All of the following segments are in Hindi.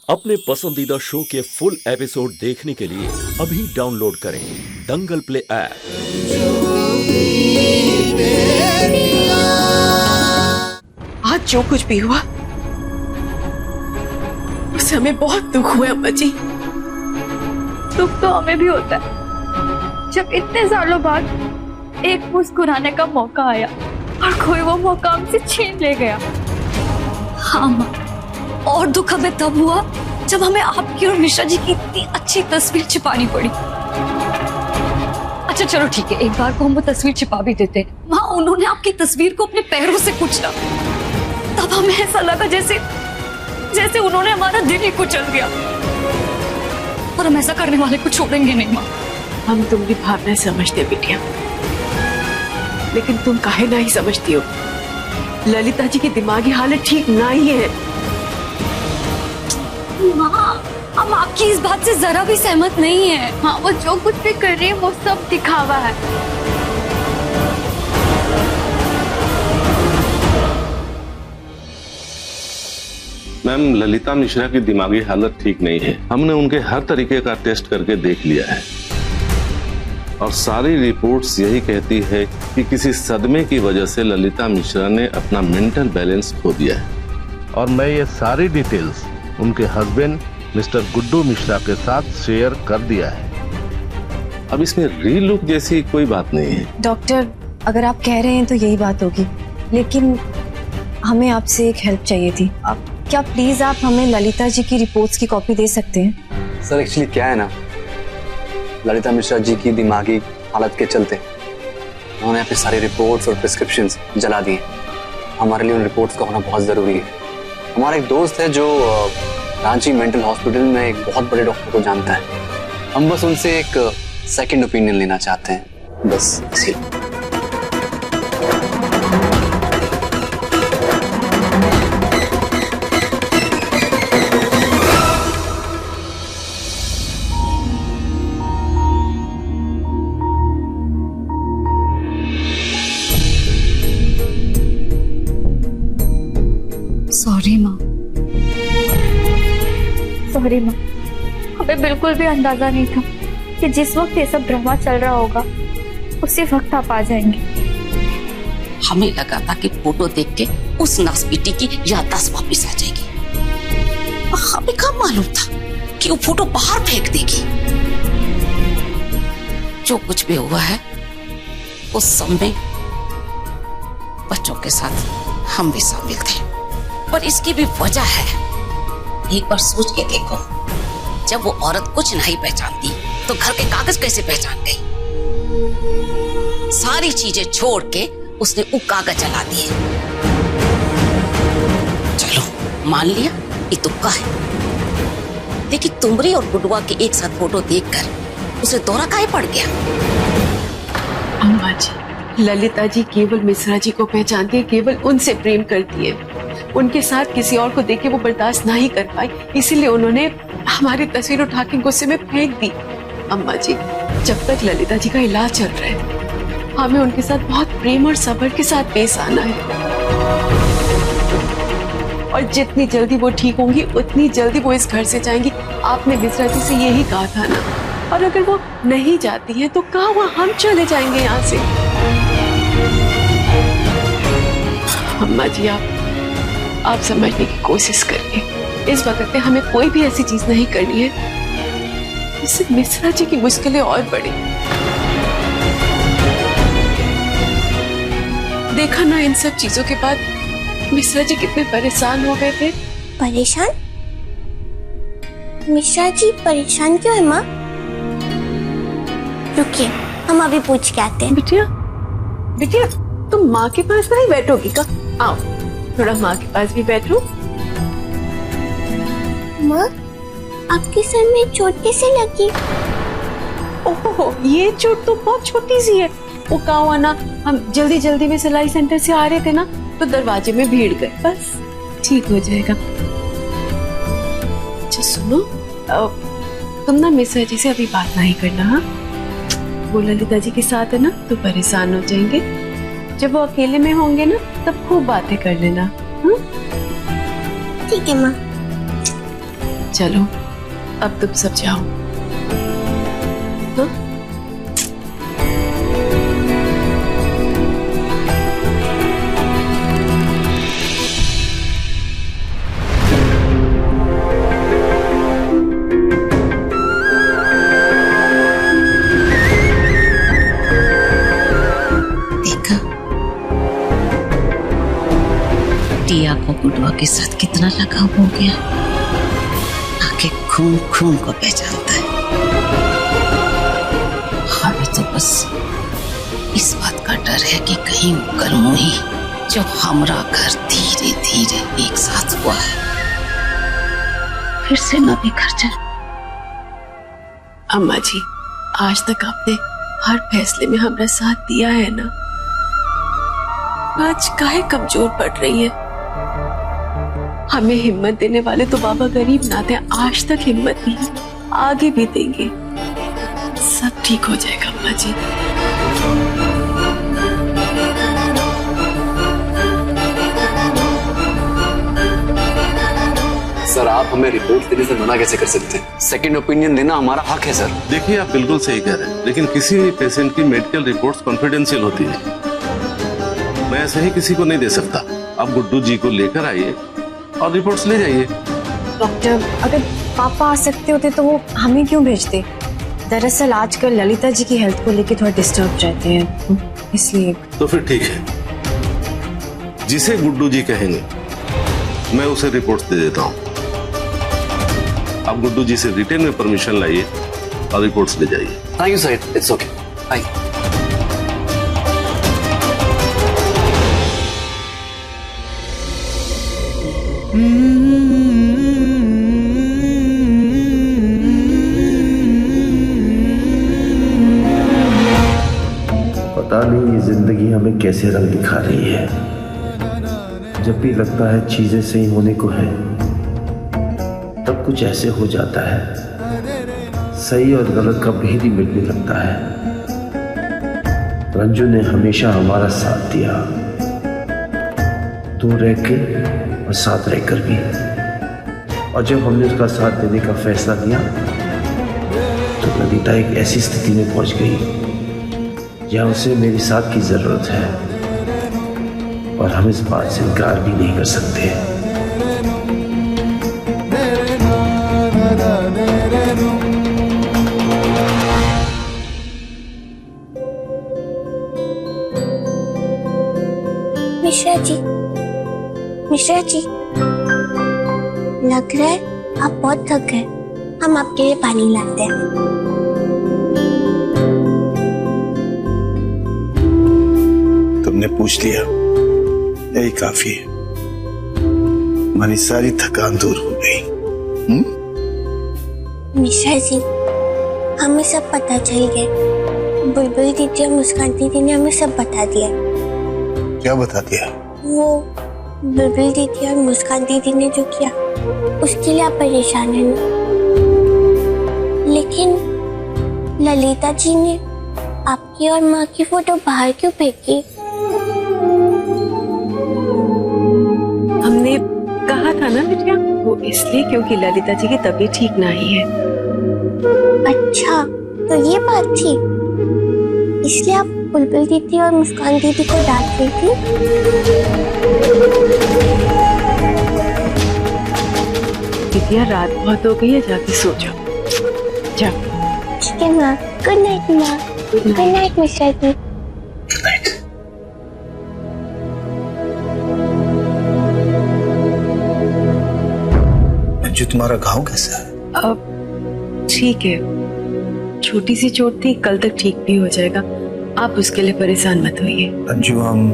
अपने पसंदीदा शो के फुल एपिसोड देखने के लिए अभी डाउनलोड करें दंगल प्ले ऐप। आज जो कुछ भी हुआ उससे हमें बहुत दुख हुआ अम्मा जी। दुख तो हमें भी होता है जब इतने सालों बाद एक मुस्कुराने का मौका आया और कोई वो मौका हमसे छीन ले गया। हाँ माँ, और दुख हमें तब हुआ जब हमें आपकी और मिश्रा जी की इतनी अच्छी तस्वीर छिपानी पड़ी। अच्छा चलो ठीक है, एक बार को हम वो तस्वीर छिपा भी देते। माँ, उन्होंने आपकी तस्वीर को अपने पैरों से कुचला, तब हमें ऐसा लगा जैसे उन्होंने हमारा दिल ही कुचल दिया। और हम ऐसा करने वाले को छोड़ेंगे नहीं माँ। हम तुम्हारी भावना समझते बिटिया, लेकिन तुम काहे नहीं समझती हो? ललिता जी की दिमागी हालत ठीक नहीं है। माँ, हम आपकी इस बात से जरा भी सहमत नहीं है। हाँ, वो जो कुछ भी कर रही है वो सब दिखावा है। मैम, ललिता मिश्रा की दिमागी हालत ठीक नहीं है। हमने उनके हर तरीके का टेस्ट करके देख लिया है और सारी रिपोर्ट्स यही कहती है कि किसी सदमे की वजह से ललिता मिश्रा ने अपना मेंटल बैलेंस खो दिया है। और मैं ये सारी डिटेल्स उनके हस्बैंड मिस्टर गुड्डू मिश्रा के साथ शेयर कर दिया है। अब इसमें रीलुक जैसी कोई बात नहीं है। डॉक्टर, अगर आप कह रहे हैं तो यही बात होगी, लेकिन हमें आपसे एक हेल्प चाहिए थी। क्या प्लीज आप हमें ललिता जी की रिपोर्ट्स की कॉपी दे सकते हैं? सर एक्चुअली क्या है ना, ललिता मिश्रा जी की दिमागी हालत के चलते उन्होंने अपनी सारी रिपोर्ट्स और प्रिस्क्रिप्शंस जला दिए। हमारे लिए उन रिपोर्ट्स का होना बहुत ज़रूरी है। हमारा एक दोस्त है जो रांची मेंटल हॉस्पिटल में एक बहुत बड़े डॉक्टर को जानता है। हम बस उनसे एक सेकंड ओपिनियन लेना चाहते हैं, बस इसी। सॉरी माँ। सॉरी माँ, हमें बिल्कुल भी अंदाजा नहीं था कि जिस वक्त ये सब ड्रामा चल रहा होगा उसी वक्त आप आ जाएंगे। हमें लगा था कि फोटो देख के उस नक्सपीटी की याददाश्त वापस आ जाएगी। हमें कब मालूम था कि वो फोटो बाहर फेंक देगी। जो कुछ भी हुआ है उस समय बच्चों के साथ हम भी शामिल थे, पर इसकी भी वजह है। एक बार सोच के देखो, जब वो औरत कुछ नहीं पहचानती तो घर के कागज कैसे पहचान गई? सारी चीजें छोड़ के उसने वो कागज जला दिए। चलो मान लिया ये तुक्का है, लेकिन तुमरी और गुडुआ के एक साथ फोटो देखकर उसे दौरा काहे पड़ गया? अम्मा जी, ललिता जी केवल मिश्रा जी को पहचानती है, केवल उनसे प्रेम करती है। उनके साथ किसी और को देख के वो बर्दाश्त नहीं कर पाई, इसीलिए उन्होंने हमारी तस्वीर उठा के गुस्से में फेंक दी। अम्मा जी, जब तक ललिता जी का इलाज चल रहा है हमें उनके साथ बहुत प्रेम और सब्र के साथ पेश आना है, और जितनी जल्दी वो ठीक होंगी उतनी जल्दी वो इस घर से जाएंगी। आपने मिश्रा जी से यही कहा था ना, और अगर वो नहीं जाती है तो कहाँ वो हम चले जाएंगे यहाँ से। अम्मा जी, आप समझने की कोशिश करिए। इस वक्त पे हमें कोई भी ऐसी चीज नहीं करनी है इससे मिश्रा जी की मुश्किलें और बढ़े। देखा ना, इन सब चीजों के बाद मिश्रा जी कितने परेशान हो गए थे। परेशान? मिश्रा जी परेशान क्यों है माँ? रुकिए, हम अभी पूछ के आते हैं। बिटिया, तुम माँ के पास नहीं बैठोगी का? आओ थोड़ा माँ के पास भी बैठो। माँ, आपके सर में चोट कैसे लगी? ओहो, ये चोट तो बहुत छोटी सी है। वो क्या हुआ ना, हम जल्दी में सिलाई सेंटर से आ रहे थे ना, तो दरवाजे में भीड़ गए, बस ठीक हो जाएगा। अच्छा सुनो, तुम ना मिश्रा जी से अभी बात नहीं करना। हाँ, वो ललिता जी के साथ है ना तो परेशान हो जाएंगे। जब वो अकेले में होंगे ना तब खूब बातें कर लेना। ठीक है माँ। चलो अब तुम सब जाओ। हाँ? टिया को गुडवा के साथ कितना लगाव हो गया, आके खून खून को पहचानता है। हमें तो बस इस बात का डर है कि कहीं गर्मोही जो हमारा घर धीरे धीरे एक साथ हुआ है फिर से न बिखर जाए। अम्मा जी, आज तक आपने हर फैसले में हमारा साथ दिया है ना, आज काहे कमजोर पड़ रही है? हमें हिम्मत देने वाले तो बाबा गरीब ना थे, आज तक हिम्मत दी, आगे भी देंगे। सब ठीक हो जाएगा अम्मा जी। सर आप हमें रिपोर्ट देने से मना कैसे कर सकते हैं? सेकंड ओपिनियन देना हमारा हक है सर। देखिए आप बिल्कुल सही कह रहे हैं, लेकिन किसी भी पेशेंट की मेडिकल रिपोर्ट्स कॉन्फिडेंशियल होती है, मैं ऐसे ही किसी को नहीं दे सकता। आप गुड्डू जी को लेकर आइए और रिपोर्ट्स ले जाइए। डॉक्टर, अगर पापा आ सकते होते तो वो हमें क्यों भेजते? दरअसल आजकल ललिता जी की हेल्थ को लेकर थोड़ा डिस्टर्ब रहते हैं, इसलिए। तो फिर ठीक है, जिसे गुड्डू जी कहेंगे मैं उसे रिपोर्ट्स दे देता हूँ। आप गुड्डू जी से रिटेन में परमिशन लाइए और रिपोर्ट्स ले जाइए। Thank you sir, it's okay, bye. पता नहीं ये जिंदगी हमें कैसे रंग दिखा रही है। जब भी लगता है चीजें सही होने को है, तब कुछ ऐसे हो जाता है सही और गलत का भेद ही मिटने लगता है। रंजू ने हमेशा हमारा साथ दिया, दूर रह के और साथ रहकर भी। और जब हमने उसका साथ देने का फैसला किया तो ललिता एक ऐसी स्थिति में पहुंच गई जहां उसे मेरी साथ की जरूरत है, और हम इस बात से इनकार भी नहीं कर सकते। मिश्रा जी, लग रहा है आप बहुत थक गए, हम आपके लिए पानी लाते हैं। तुमने पूछ लिया, यही काफी है। हमारी सारी थकान दूर हो गई। मिश्रा जी, हमें सब पता चल गया। बुलबुल दीदी और मुस्कान दीदी ने हमें सब बता दिया। क्या बता दिया? वो बुलबुल दीदी और मुस्कान दीदी ने जो किया उसके लिए आप परेशान हैं ना, लेकिन ललिता जी ने आपकी और माँ की फोटो बाहर क्यों फेंकी? हमने कहा था ना बिटिया, वो इसलिए क्योंकि ललिता जी की तबीयत ठीक नहीं है। अच्छा, तो ये बात थी, इसलिए आप बुलबुल दीदी और मुस्कान दीदी को डांट रही थी। बिटिया रात बहुत हो गई है, जाके सो जाओ। जाओ। ठीक है माँ, गुड नाइट माँ। Good night Mishra ji. Good night. Anju, तुम्हारा घाव कैसा है? अब ठीक है, छोटी सी चोट थी, कल तक ठीक भी हो जाएगा, आप उसके लिए परेशान मत होइए। अंजू, हम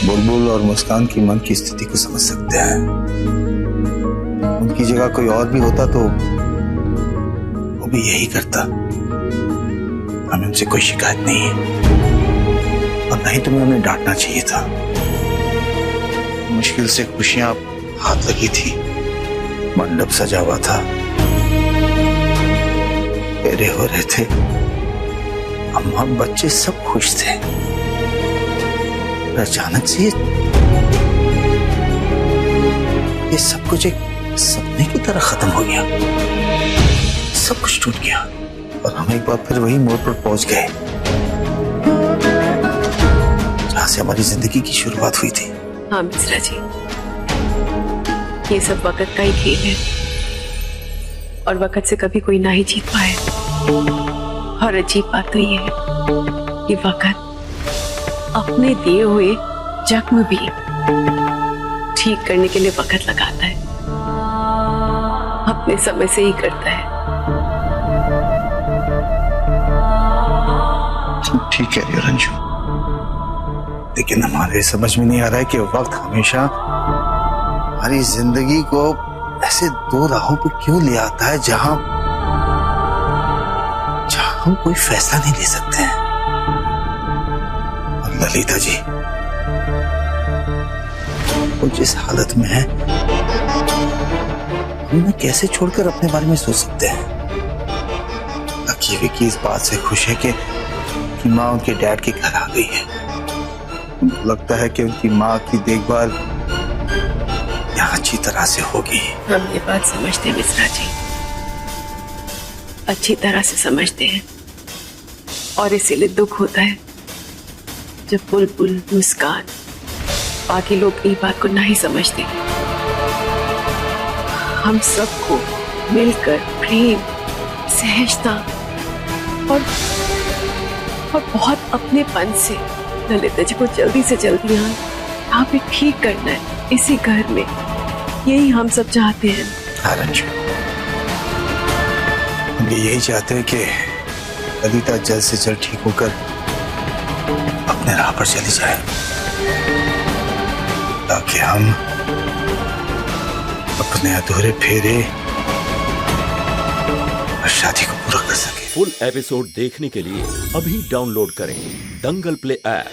बुलबुल और मुस्कान की मन की स्थिति को समझ सकते हैं। उनकी जगह कोई और भी होता तो वो भी यही करता। हमें उनसे कोई शिकायत नहीं है, और नहीं तुम्हें हमें डांटना चाहिए था। मुश्किल से खुशियां हाथ लगी थी, मंडप सजा हुआ था, फेरे हो रहे थे, अम्मा बच्चे सब खुश थे। अचानक से ये सब कुछ एक सपने की तरह खत्म हो गया, सब कुछ टूट गया और हम एक बार फिर वही मोड़ पर पहुंच गए जहां से हमारी जिंदगी की शुरुआत हुई थी। हाँ मिश्रा जी, ये सब वक्त का ही खेल है और वक्त से कभी कोई ना ही जीत पाए। और अजीब बात तो ये है कि वक्त अपने दिए हुए जख्म भी ठीक करने के लिए वक्त लगाता है, अपने समय से ही करता है। ठीक कह रही हो रंजू, लेकिन हमारे समझ में नहीं आ रहा है कि वक्त हमेशा हमारी जिंदगी को ऐसे दो राहों पे क्यों ले आता है जहां हम कोई फैसला नहीं ले सकते हैं। और ललिता जी वो जिस हालत में है, हम उन्हें कैसे छोड़कर अपने बारे में सोच सकते हैं। बाकी विकी इस बात से खुश है कि माँ उनके डैड के घर आ गई है। उनको लगता है कि उनकी माँ की देखभाल यहाँ अच्छी तरह से होगी। हम ये बात समझते हैं मिश्रा जी, अच्छी तरह से समझते हैं, और इसीलिए दुख होता है जब बुलबुल, मुस्कान, बाकी लोग ये बात को नहीं समझते। हम सबको मिलकर प्रेम, सहजता और बहुत अपनेपन से ललिता जी को जल्दी से जल्दी यहाँ पे ठीक करना है, इसी घर में। यही हम सब चाहते हैं। हाँ रंजू, हम भी यही चाहते हैं कि ललिता जल्द से जल्द ठीक होकर अपने राह पर चली जाए, ताकि हम अपने अधूरे फेरे और शादी को पूरा कर सकें। फुल एपिसोड देखने के लिए अभी डाउनलोड करें दंगल प्ले ऐप।